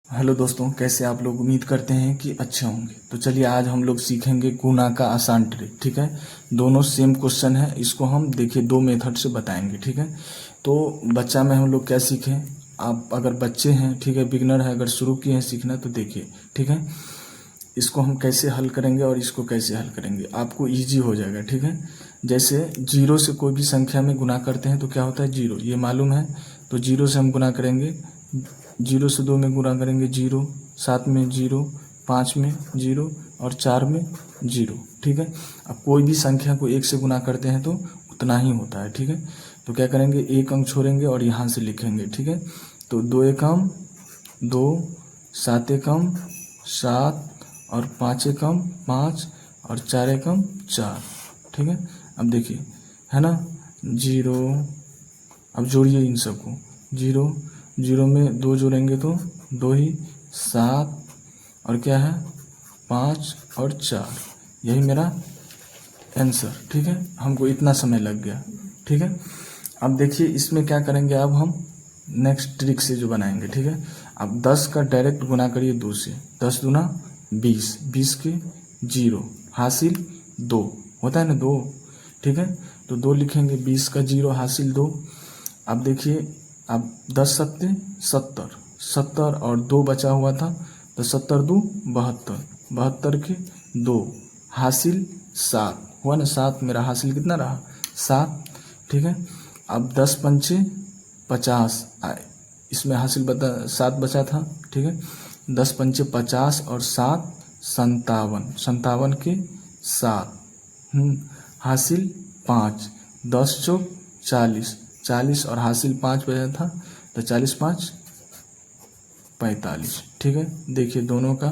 Hello दोस्तों, कैसे आप लोग? उम्मीद करते हैं कि अच्छे होंगे। तो चलिए आज हम लोग सीखेंगे गुणा का आसान ट्रिक। ठीक है, दोनों सेम क्वेश्चन है, इसको हम देखिए दो मेथड से बताएंगे। ठीक है, तो बच्चा में हम लोग क्या सीखें, आप अगर बच्चे हैं, ठीक है, बिगनर है, अगर शुरू किए हैं सीखना तो देखिए। ठीक है, इसको हम कैसे हल करेंगे और इसको कैसे हल करेंगे, आपको इजी हो जाएगा। ठीक है, जैसे जीरो से कोई भी संख्या में गुना करते हैं तो क्या होता है, जीरो, ये मालूम है। तो जीरो से हम गुना करेंगे, जीरो से दो में गुना करेंगे जीरो, सात में जीरो, पाँच में जीरो और चार में जीरो। ठीक है, अब कोई भी संख्या को एक से गुना करते हैं तो उतना ही होता है। ठीक है, तो क्या करेंगे, एक अंक छोड़ेंगे और यहाँ से लिखेंगे। ठीक है, तो दो एकम दो, सात एकम सात और पाँच एकम पाँच और चार एकम चार। ठीक है, अब देखिए, है ना, जीरो। अब जोड़िए इन सबको, जीरो जीरो में दो जोड़ेंगे तो दो ही, सात और क्या है, पाँच और चार। यही मेरा आंसर। ठीक है, हमको इतना समय लग गया। ठीक है, अब देखिए इसमें क्या करेंगे, अब हम नेक्स्ट ट्रिक से जो बनाएंगे। ठीक है, अब 10 का डायरेक्ट गुना करिए दो से, 10 दूना 20, 20 के जीरो, हासिल दो, होता है ना दो। ठीक है, तो दो लिखेंगे, 20 का जीरो हासिल दो। अब देखिए, अब 10 सत्ते 70, 70 और दो बचा हुआ था तो 70 दो 72, 72 के दो हासिल सात, हुआ ना सात, मेरा हासिल कितना रहा, सात। ठीक है, अब 10 पंचे 50, इसमें हासिल सात बचा था। ठीक है, 10 पंचे 50 और सात 57, 57 के सात, हासिल पाँच, 10 चौक 40, 40 और हासिल पाँच बचा था तो 40 पाँच 45। ठीक है, देखिए दोनों का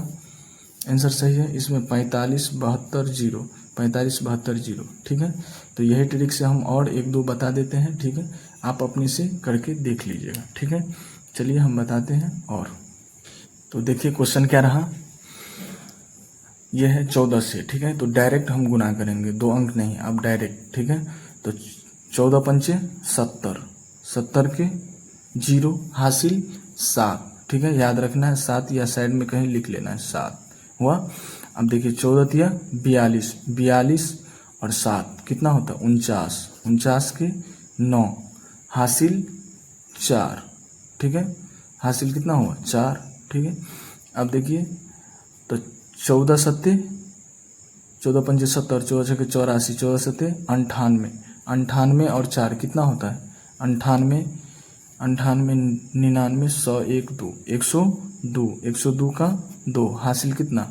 आंसर सही है, इसमें 45 72 जीरो, 45 72 जीरो। ठीक है, तो यही ट्रिक से हम और एक दो बता देते हैं। ठीक है, आप अपने से करके देख लीजिएगा। ठीक है, चलिए हम बताते हैं। और तो देखिए क्वेश्चन क्या रहा, यह है 14 से। ठीक है, तो डायरेक्ट हम गुना करेंगे, दो अंक नहीं, अब डायरेक्ट। ठीक है, तो 14 पंचे 70, 70 के जीरो हासिल सात। ठीक है, याद रखना है, सात या साइड में कहीं लिख लेना है, सात हुआ। अब देखिए 14 तिया 42, 42 और सात कितना होता है, 49, 49 के 9 हासिल चार। ठीक है, हासिल कितना हुआ, चार। ठीक है, अब देखिए, तो 14 सत्ते 14 पंजे 70, 14 छके 84, 14 सत्ते 98, 98 और चार कितना होता है, 98, 98 99 100 1 2, 102, 102 का दो हासिल कितना,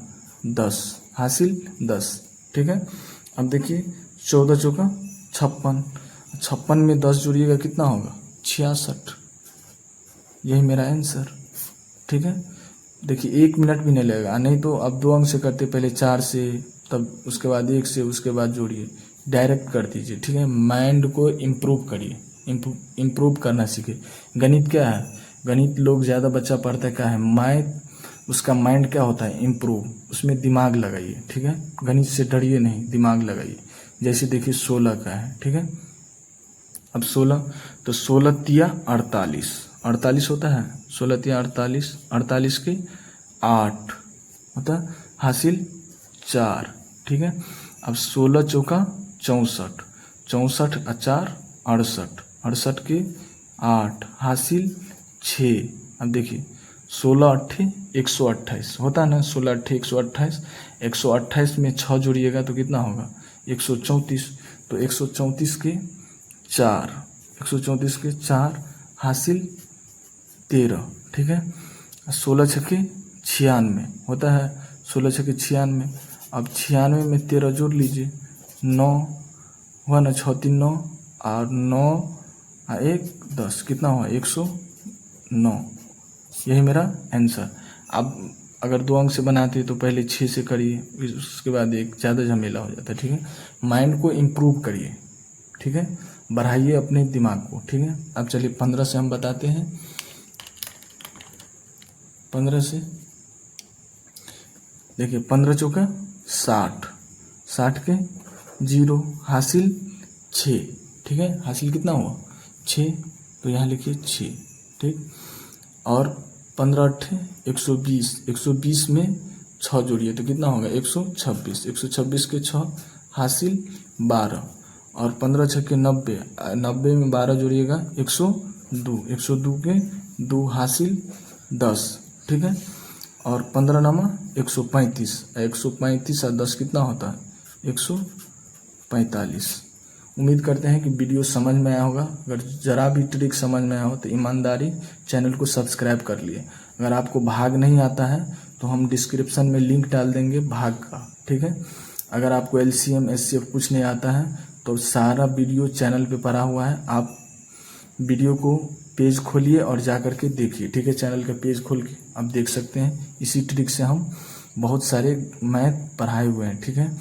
10, हासिल 10। ठीक है, अब देखिए 14 चौका 56, 56 में 10 जोड़िएगा कितना होगा, 66। यही मेरा आंसर। ठीक है, देखिए 1 मिनट भी नहीं लगेगा, नहीं तो अब दो अंक से करते, पहले चार से, तब उसके बाद एक से, उसके बाद जोड़िए, डायरेक्ट कर दीजिए। ठीक है, माइंड को इम्प्रूव करिए, इम्प्रूव करना सीखिए। गणित क्या है, गणित लोग ज़्यादा बच्चा पढ़ता है, क्या है मैथ, उसका माइंड क्या होता है, इम्प्रूव, उसमें दिमाग लगाइए। ठीक है, गणित से डरिए नहीं, दिमाग लगाइए। जैसे देखिए 16 का है। ठीक है, अब 16, तो 16 तिया 48, 48 होता है, 16 तिया 48, 48 के 8 होता है, हासिल चार। ठीक है, अब 16 चौका 64, 64 4 68, 68 के 8 हासिल 6। अब देखिए 16 अट्ठे 128 होता है ना, 16 अट्ठे 128, 128 में 6 जोड़िएगा तो कितना होगा, 134, तो 134 के चार, 134 के चार हासिल 13। ठीक है, 16 छक्के 96 होता है, 16 छक्के 96, अब 96 में 13 जोड़ लीजिए, 9 हुआ ना, 6 3 9 और 9 1 10, कितना हुआ, 109। यही मेरा आंसर। अब अगर दो अंक से बनाते तो पहले 6 से करिए, उसके बाद एक, ज़्यादा झमेला हो जाता है। ठीक है, माइंड को इम्प्रूव करिए। ठीक है, बढ़ाइए अपने दिमाग को। ठीक है, अब चलिए 15 से हम बताते हैं। 15 से देखिए, 15 चौका 60, 60 के जीरो हासिल 6। ठीक है, हासिल कितना हुआ, 6, तो यहाँ लिखिए 6। ठीक, और 15 अट्ठे 120, 120 में 6 जोड़िए तो कितना होगा 126, 126 के 6 हासिल 12 और 15 छक्के 90, 90 में 12 जोड़िएगा 102, 102 के 2 हासिल 10, ठीक है। और 15 नामा 135, 135 और 10 कितना होता है 145। उम्मीद करते हैं कि वीडियो समझ में आया होगा। अगर ज़रा भी ट्रिक समझ में आया हो तो ईमानदारी चैनल को सब्सक्राइब कर लिए। अगर आपको भाग नहीं आता है तो हम डिस्क्रिप्शन में लिंक डाल देंगे भाग का, ठीक है। अगर आपको LCM SCF कुछ नहीं आता है तो सारा वीडियो चैनल पे पड़ा हुआ है, आप वीडियो को पेज खोलिए और जा कर के देखिए, ठीक है। चैनल का पेज खोल के आप देख सकते हैं। इसी ट्रिक से हम बहुत सारे मैथ पढ़ाए हुए हैं, ठीक है।